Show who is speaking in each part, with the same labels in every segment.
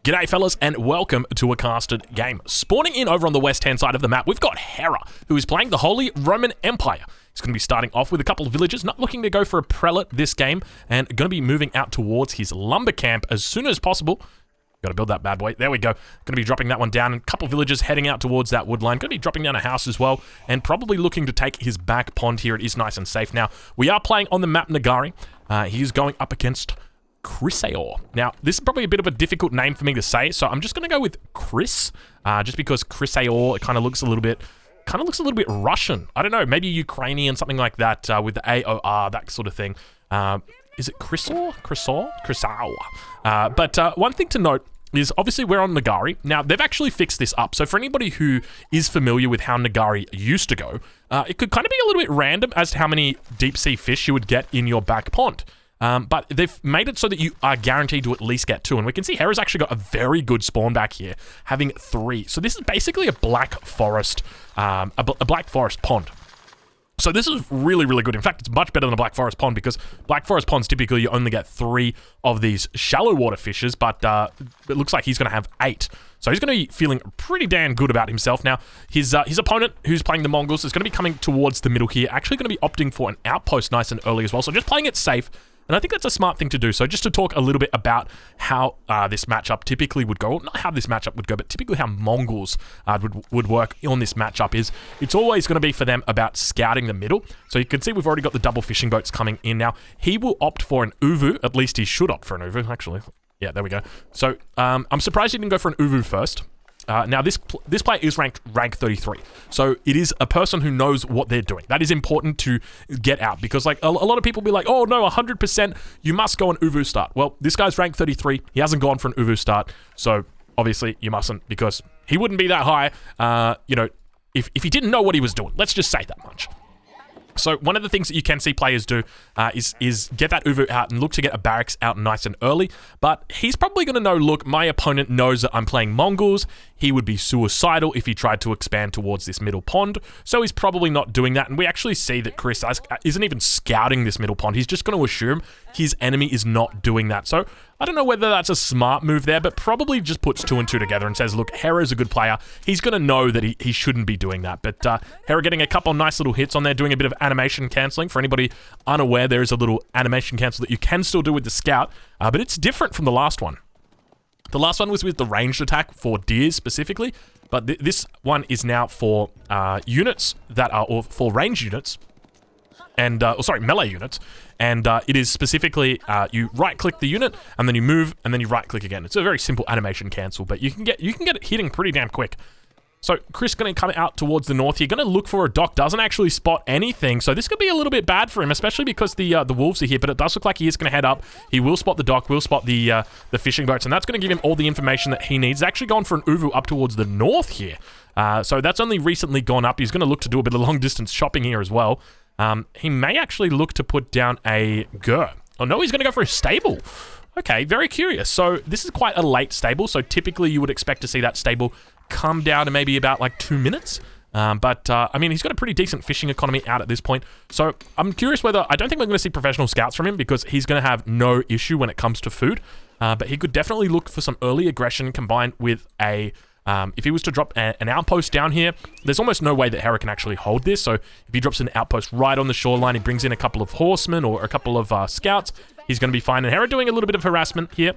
Speaker 1: G'day fellas and welcome to a casted game. Spawning in over on the west hand side of the map, we've got Hera, who is playing the Holy Roman Empire. He's going to be starting off with a couple of villagers, not looking to go for a prelate this game, and going to be moving out towards his lumber camp as soon as possible. Got to build that bad boy. There we go. Going to be dropping that one down, and a couple of villagers heading out towards that wood line. Going to be dropping down a house as well, and probably looking to take his back pond here. It is nice and safe. Now, we are playing on the map Nagari. He's going up against Chrysaor. Now, this is probably a bit of a difficult name for me to say, so I'm just going to go with Chris, just because Chrysaor, it kind of looks a little bit Russian. I don't know, maybe Ukrainian, something like that, with the AOR, that sort of thing. Is it Chrysaor? But one thing to note is obviously we're on Nagari. Now, they've actually fixed this up. So for anybody who is familiar with how Nagari used to go, it could kind of be a little bit random as to how many deep sea fish you would get in your back pond. But they've made it so that you are guaranteed to at least get 2. And we can see Hera's actually got a very good spawn back here, having 3. So this is basically a black forest, a black forest pond. So this is really, really good. In fact, it's much better than a black forest pond because black forest ponds, typically you only get 3 of these shallow water fishes, but it looks like he's going to have 8. So he's going to be feeling pretty damn good about himself. Now, his opponent, who's playing the Mongols, is going to be coming towards the middle here, actually going to be opting for an outpost nice and early as well. So just playing it safe. And I think that's a smart thing to do. So just to talk a little bit about how this matchup typically would go, not how this matchup would go, but typically how Mongols would work on this matchup is it's always going to be for them about scouting the middle. So you can see we've already got the double fishing boats coming in now. He will opt for an Uvu. At least he should opt for an Uvu, actually. Yeah, there we go. So I'm surprised he didn't go for an Uvu first. Now, this player is ranked rank 33, so it is a person who knows what they're doing. That is important to get out, because like a lot of people be like, oh no, 100%, you must go on Uvu start. Well, this guy's rank 33, he hasn't gone for an Uvu start, so obviously you mustn't, because he wouldn't be that high, you know, if he didn't know what he was doing. Let's just say that much. So one of the things that you can see players do is get that Uvu out and look to get a barracks out nice and early. But he's probably going to know, look, my opponent knows that I'm playing Mongols. He would be suicidal if he tried to expand towards this middle pond. So he's probably not doing that. And we actually see that Chris isn't even scouting this middle pond. He's just going to assume his enemy is not doing that. So I don't know whether that's a smart move there, but probably just puts 2 and 2 together and says, look, Hera's a good player. He's going to know that he shouldn't be doing that. But Hera getting a couple nice little hits on there, doing a bit of animation cancelling. For anybody unaware, there is a little animation cancel that you can still do with the scout, but it's different from the last one. The last one was with the ranged attack for deers specifically, but this one is now for units that are, or for ranged units, and melee units, and it is specifically you right-click the unit and then you move and then you right-click again. It's a very simple animation cancel, but you can get it hitting pretty damn quick. So Chris going to come out towards the north here, going to look for a dock, doesn't actually spot anything, so this could be a little bit bad for him, especially because the wolves are here, but it does look like he is going to head up. He will spot the dock, will spot the fishing boats, and that's going to give him all the information that he needs. He's actually gone for an Uvu up towards the north here, so that's only recently gone up. He's going to look to do a bit of long-distance shopping here as well. He may actually look to put down a Gur. Oh no, he's going to go for a stable. Okay, very curious. So this is quite a late stable, so typically you would expect to see that stable come down to maybe about like 2 minutes. I mean, he's got a pretty decent fishing economy out at this point. So I'm curious whether, I don't think we're going to see professional scouts from him because he's going to have no issue when it comes to food. But he could definitely look for some early aggression combined with a, if he was to drop an outpost down here, there's almost no way that Hera can actually hold this. So if he drops an outpost right on the shoreline, he brings in a couple of horsemen or a couple of scouts, he's going to be fine. And Hera doing a little bit of harassment here.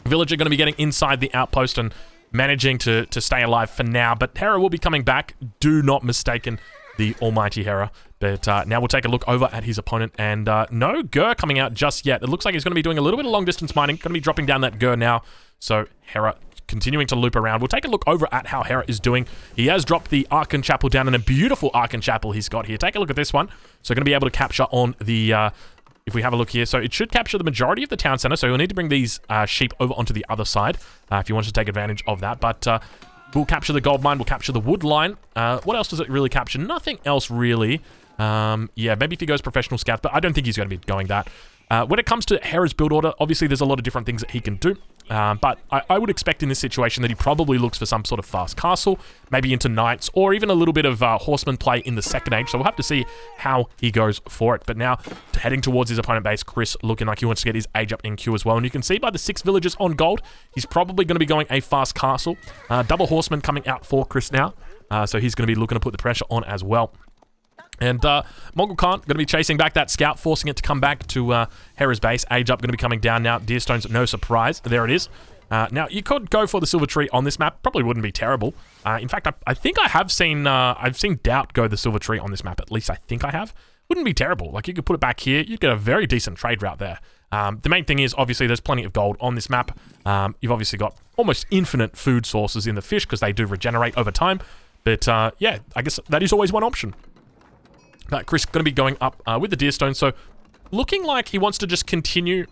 Speaker 1: Villager going to be getting inside the outpost and managing to stay alive for now, but Hera will be coming back. Do not mistaken the almighty Hera. But now we'll take a look over at his opponent, and no Gur coming out just yet. It looks like he's going to be doing a little bit of long distance mining, going to be dropping down that Gur now. So Hera continuing to loop around. We'll take a look over at how Hera is doing. He has dropped the Archon Chapel down, and a beautiful Archon Chapel he's got here. Take a look at this one. So going to be able to capture on the if we have a look here, so it should capture the majority of the town center, so you'll need to bring these sheep over onto the other side if you want to take advantage of that, but we'll capture the gold mine, we'll capture the wood line. What else does it really capture? Nothing else really. Yeah, maybe if he goes professional scout, but I don't think he's going to be going that. When it comes to Hera's build order, obviously there's a lot of different things that he can do. But I would expect in this situation that he probably looks for some sort of fast castle, maybe into knights, or even a little bit of horseman play in the second age. So we'll have to see how he goes for it. But now, heading towards his opponent base, Chris looking like he wants to get his age up in queue as well. And you can see by the 6 villagers on gold, he's probably going to be going a fast castle. Double horseman coming out for Chris now. So he's going to be looking to put the pressure on as well. And Mongol Khan going to be chasing back that scout, forcing it to come back to Hera's base. Age up going to be coming down now. Deerstone's no surprise. There it is. Now, you could go for the Silver Tree on this map. Probably wouldn't be terrible. In fact, I think I have seen... I've seen Doubt go the Silver Tree on this map. At least I think I have. Wouldn't be terrible. Like, you could put it back here. You'd get a very decent trade route there. The main thing is, obviously, there's plenty of gold on this map. You've obviously got almost infinite food sources in the fish because they do regenerate over time. But, yeah, I guess that is always one option. Chris going to be going up with the Deerstone, so looking like he wants to just continue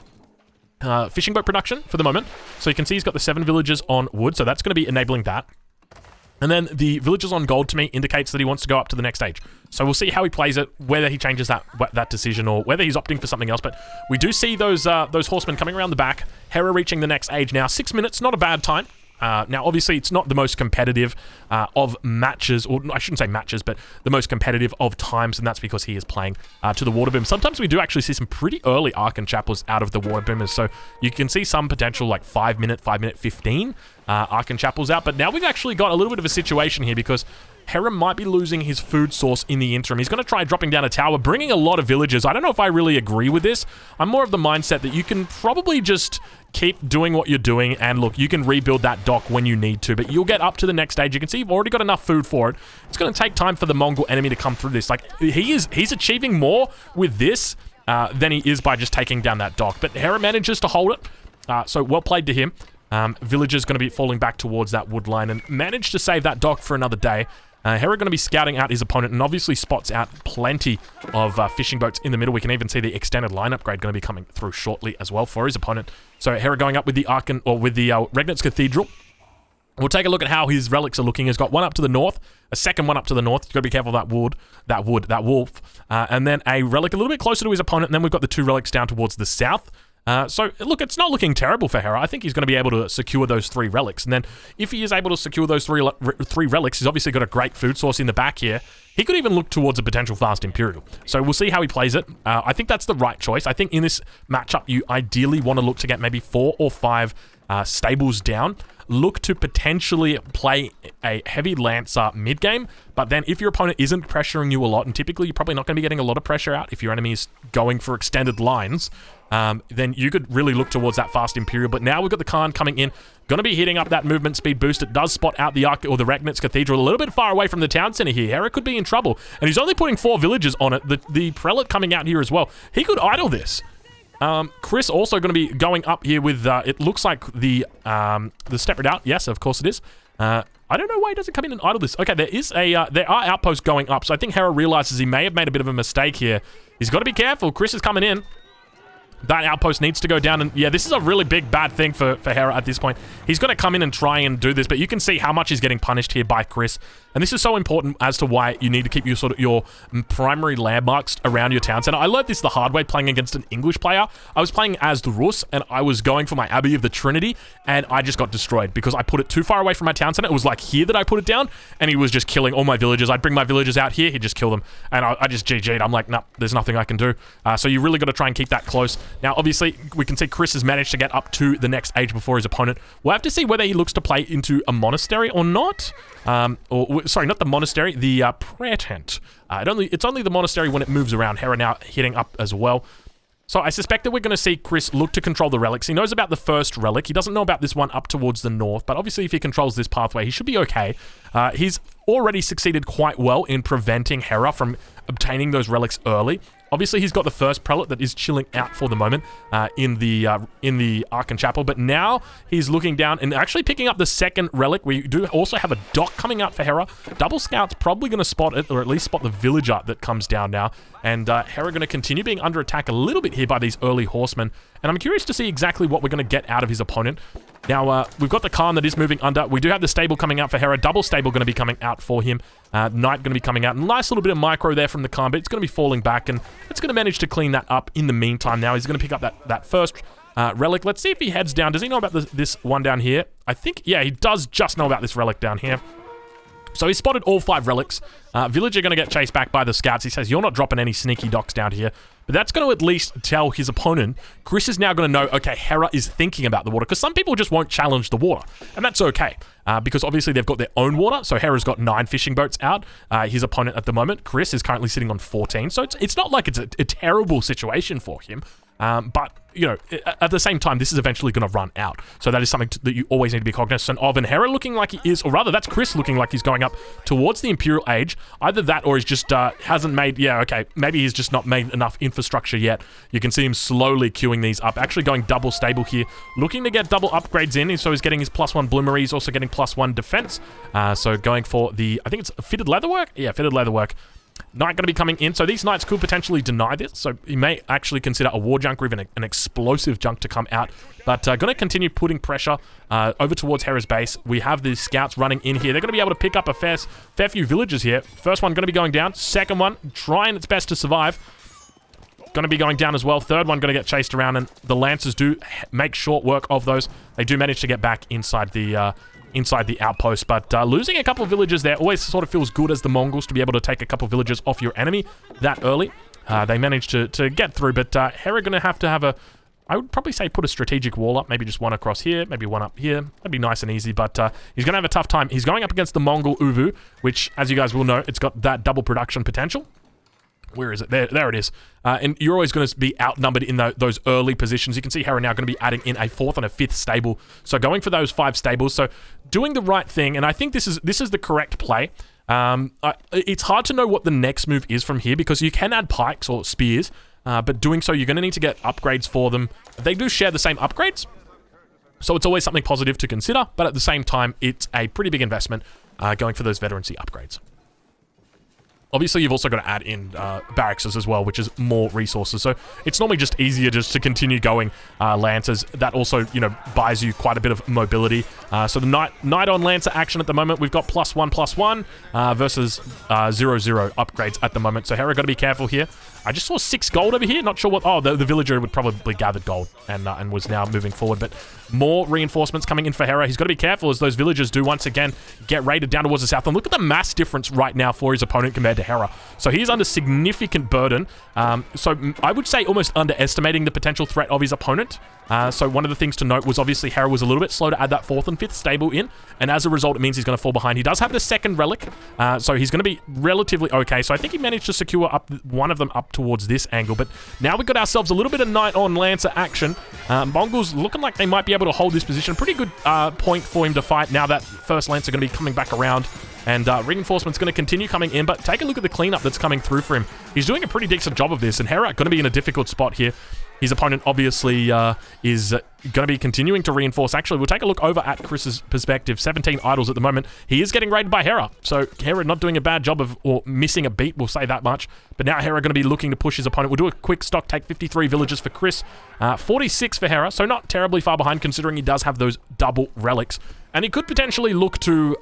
Speaker 1: fishing boat production for the moment. So you can see he's got the 7 villagers on wood, so that's going to be enabling that. And then the villagers on gold to me indicates that he wants to go up to the next stage. So we'll see how he plays it, whether he changes that decision or whether he's opting for something else. But we do see those horsemen coming around the back. Hera reaching the next age now. 6 minutes, not a bad time. Now, obviously, it's not the most competitive of matches, or I shouldn't say matches, but the most competitive of times, and that's because he is playing to the water boom. Sometimes we do actually see some pretty early Archon Chapels out of the water boomers, so you can see some potential like 5 minute, 15 Archon Chapels out, but now we've actually got a little bit of a situation here because Hera might be losing his food source in the interim. He's going to try dropping down a tower, bringing a lot of villagers. I don't know if I really agree with this. I'm more of the mindset that you can probably just keep doing what you're doing, and look, you can rebuild that dock when you need to, but you'll get up to the next stage. You can see you've already got enough food for it. It's going to take time for the Mongol enemy to come through this. Like, he's achieving more with this than he is by just taking down that dock, but Hera manages to hold it, so well played to him. Villagers going to be falling back towards that wood line and managed to save that dock for another day. Hera going to be scouting out his opponent and obviously spots out plenty of fishing boats in the middle. We can even see the extended line upgrade going to be coming through shortly as well for his opponent. So Hera going up with the Archon, or with the Regnitz Cathedral. We'll take a look at how his relics are looking. He's got one up to the north, a second one up to the north. You've got to be careful of that wolf. And then a relic a little bit closer to his opponent. And then we've got the 2 relics down towards the south. So, look, it's not looking terrible for Hera. I think he's going to be able to secure those 3 relics. And then if he is able to secure those three relics, he's obviously got a great food source in the back here. He could even look towards a potential fast Imperial. So we'll see how he plays it. I think that's the right choice. I think in this matchup, you ideally want to look to get maybe 4 or 5 stables down. Look to potentially play a heavy Lancer mid-game, but then if your opponent isn't pressuring you a lot, and typically you're probably not going to be getting a lot of pressure out if your enemy is going for extended lines, then you could really look towards that fast Imperial. But now we've got the Khan coming in, going to be hitting up that movement speed boost. It does spot out the Regnitz Cathedral a little bit far away from the town center here. Hera could be in trouble, and he's only putting 4 villagers on it. The Prelate coming out here as well. He could idle this. Chris also going to be going up here with, it looks like the Step Redoubt. Yes, of course it is. I don't know why he doesn't come in and idle this. Okay, there are outposts going up, so I think Hera realizes he may have made a bit of a mistake here. He's got to be careful. Chris is coming in. That outpost needs to go down, and yeah, this is a really big bad thing for Hera at this point. He's got to come in and try and do this, but you can see how much he's getting punished here by Chris, and this is so important as to why you need to keep your primary landmarks around your town center. I learned this the hard way playing against an English player. I was playing as the Rus, and I was going for my Abbey of the Trinity, and I just got destroyed because I put it too far away from my town center. It was like here that I put it down, and he was just killing all my villagers. I'd bring my villagers out here, he'd just kill them, and I just GG'd. I'm like, nah, there's nothing I can do. So you really got to try and keep that close. Now, obviously, we can see Chris has managed to get up to the next age before his opponent. We'll have to see whether he looks to play into a monastery or not. Sorry, not the monastery, the prayer tent. It's only the monastery when it moves around. Hera now hitting up as well. So I suspect that we're going to see Chris look to control the relics. He knows about the first relic. He doesn't know about this one up towards the north, but obviously if he controls this pathway, he should be okay. He's already succeeded quite well in preventing Hera from obtaining those relics early. Obviously, he's got the first prelate that is chilling out for the moment in the Archon Chapel, but now he's looking down and actually picking up the second relic. We do also have a dock coming out for Hera. Double Scout's probably going to spot it, or at least spot the villager that comes down now, and Hera going to continue being under attack a little bit here by these early horsemen, and I'm curious to see exactly what we're going to get out of his opponent. Now, we've got the Khan that is moving under. We do have the stable coming out for Hera. Double stable going to be coming out for him. Knight going to be coming out. Nice little bit of micro there from the Khan, but it's going to be falling back, and it's going to manage to clean that up in the meantime. Now, he's going to pick up that first relic. Let's see if he heads down. Does he know about this one down here? I think, yeah, he does just know about this relic down here. So he spotted all 5 relics. Villager going to get chased back by the scouts. He says, you're not dropping any sneaky docks down here. But that's going to at least tell his opponent. Chris is now going to know, okay, Hera is thinking about the water. Because some people just won't challenge the water. And that's okay. Because obviously they've got their own water. So Hera's got 9 fishing boats out. His opponent at the moment, Chris, is currently sitting on 14. So it's not like it's a terrible situation for him. But, you know, at the same time, this is eventually going to run out. So that is something that you always need to be cognizant of. And Hera looking like he is, or rather, that's Chris looking like he's going up towards the Imperial Age. Either that or he's just hasn't made, yeah, okay, maybe he's just not made enough infrastructure yet. You can see him slowly queuing these up. Actually going double stable here. Looking to get double upgrades in. So he's getting his +1 bloomery. He's also getting +1 defense. So going for the, I think it's fitted leatherwork? Yeah, fitted leatherwork. Knight going to be coming in, so these knights could potentially deny this, so he may actually consider a war junk or even an explosive junk to come out, but going to continue putting pressure over towards Hera's base. We have the scouts running in here. They're going to be able to pick up a fair few villagers here. First one going to be going down, second one trying its best to survive. Going to be going down as well. Third one going to get chased around, and the Lancers do make short work of those. They do manage to get back inside the outpost, but losing a couple of villagers there always sort of feels good as the Mongols to be able to take a couple of villagers off your enemy that early. They managed to get through, but Hera going to have a, I would probably say put a strategic wall up, maybe just one across here, maybe one up here. That'd be nice and easy, but he's going to have a tough time. He's going up against the Mongol Uvu, which, as you guys will know, it's got that double production potential. Where is it? There it is. And you're always going to be outnumbered in those early positions. You can see Hera now going to be adding in a 4th and a 5th stable. So going for those 5 stables. So doing the right thing. And I think this is the correct play. It's hard to know what the next move is from here because you can add pikes or spears. But doing so, you're going to need to get upgrades for them. They do share the same upgrades. So it's always something positive to consider. But at the same time, it's a pretty big investment going for those veterancy upgrades. Obviously, you've also got to add in barracks as well, which is more resources. So it's normally just easier just to continue going Lancers. That also, you know, buys you quite a bit of mobility. So the Knight on Lancer action at the moment, we've got +1/+1 versus 0/0 upgrades at the moment. So Hera got to be careful here. I just saw 6 gold over here. Not sure what... Oh, the villager would probably gathered gold and was now moving forward. But more reinforcements coming in for Hera. He's got to be careful as those villagers do once again get raided down towards the south. And look at the mass difference right now for his opponent compared to Hera. So he's under significant burden. So I would say almost underestimating the potential threat of his opponent. So one of the things to note was obviously Hera was a little bit slow to add that 4th and 5th stable in, and as a result it means he's going to fall behind. He does have the 2nd relic, so he's going to be relatively okay. So I think he managed to secure up one of them up towards this angle, but now we've got ourselves a little bit of Knight on Lancer action. Mongols looking like they might be able to hold this position. Pretty good point for him to fight now that first Lancer going to be coming back around. And reinforcement's going to continue coming in, but take a look at the cleanup that's coming through for him. He's doing a pretty decent job of this, and Hera going to be in a difficult spot here. His opponent obviously is going to be continuing to reinforce. Actually, we'll take a look over at Chris's perspective. 17 idols at the moment. He is getting raided by Hera. So Hera not doing a bad job of, or missing a beat, we'll say that much. But now Hera going to be looking to push his opponent. We'll do a quick stock take. 53 villagers for Chris. 46 for Hera. So not terribly far behind considering he does have those double relics. And he could potentially look to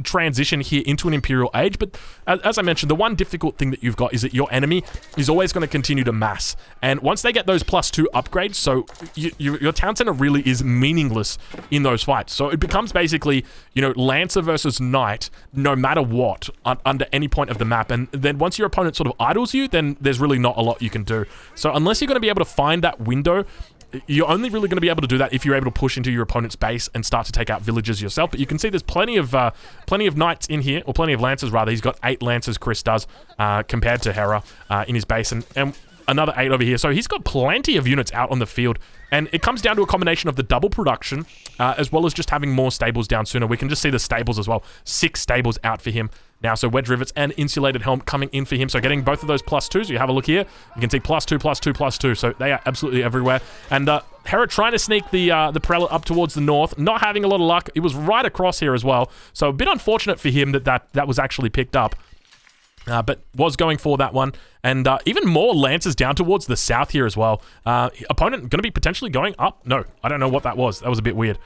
Speaker 1: transition here into an Imperial Age. But as I mentioned, the one difficult thing that you've got is that your enemy is always going to continue to mass. And once they get those +2 upgrades, so your town center really is meaningless in those fights. So it becomes basically, you know, Lancer versus Knight, no matter what, under any point of the map. And then once your opponent sort of idles you, then there's really not a lot you can do. So unless you're going to be able to find that window, you're only really going to be able to do that if you're able to push into your opponent's base and start to take out villages yourself. But you can see there's plenty of knights in here, or plenty of lancers rather. He's got 8 lancers, Chris does, compared to Hera in his base, and another 8 over here. So he's got plenty of units out on the field. And it comes down to a combination of the double production, as well as just having more stables down sooner. We can just see the stables as well. 6 stables out for him now. So wedge rivets and insulated helm coming in for him. So getting both of those +2s. You have a look here. You can see +2, +2, +2. So they are absolutely everywhere. And Hera trying to sneak the prelate up towards the north. Not having a lot of luck. It was right across here as well. So a bit unfortunate for him that was actually picked up. But was going for that one. And even more lancers down towards the south here as well. Opponent going to be potentially going up. No, I don't know what that was. That was a bit weird.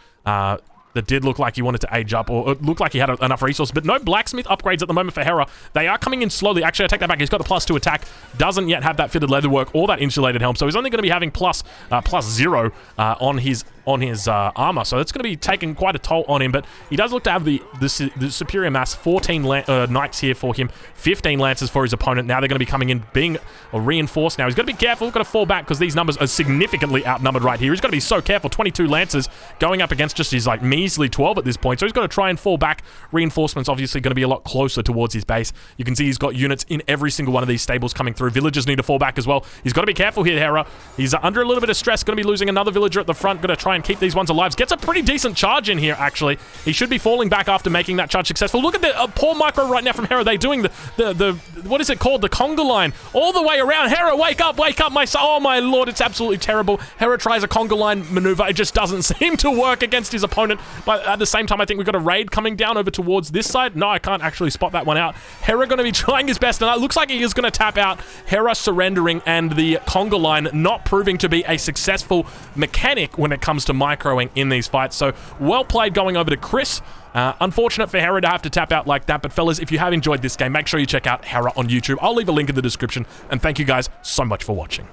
Speaker 1: that did look like he wanted to age up, or it looked like he had enough resources, but no blacksmith upgrades at the moment for Hera. They are coming in slowly. Actually, I take that back. He's got the +2 attack. Doesn't yet have that fitted leatherwork or that insulated helm, so he's only going to be having +0 on his armor, so that's going to be taking quite a toll on him, but he does look to have the superior mass. 14 knights here for him, 15 lances for his opponent. Now they're going to be coming in, being reinforced. Now he's got to be careful, got to fall back because these numbers are significantly outnumbered right here. He's got to be so careful. 22 lances going up against just his like measly 12 at this point, so he's got to try and fall back. Reinforcements obviously going to be a lot closer towards his base. You can see he's got units in every single one of these stables coming through. Villagers need to fall back as well. He's got to be careful here, Hera. He's under a little bit of stress, going to be losing another villager at the front. Going to try and keep these ones alive. Gets a pretty decent charge in here, actually. He should be falling back after making that charge successful. Look at the poor micro right now from Hera. They're doing the what is it called? The conga line all the way around. Hera, wake up, my son. Oh my lord, it's absolutely terrible. Hera tries a conga line maneuver. It just doesn't seem to work against his opponent. But at the same time, I think we've got a raid coming down over towards this side. No, I can't actually spot that one out. Hera going to be trying his best, and it looks like he is going to tap out. Hera surrendering, and the conga line not proving to be a successful mechanic when it comes to microing in these fights. So well played going over to Chris. Unfortunate for Hera to have to tap out like that, but fellas, if you have enjoyed this game, make sure you check out Hera on YouTube. I'll leave a link in the description, and thank you guys so much for watching.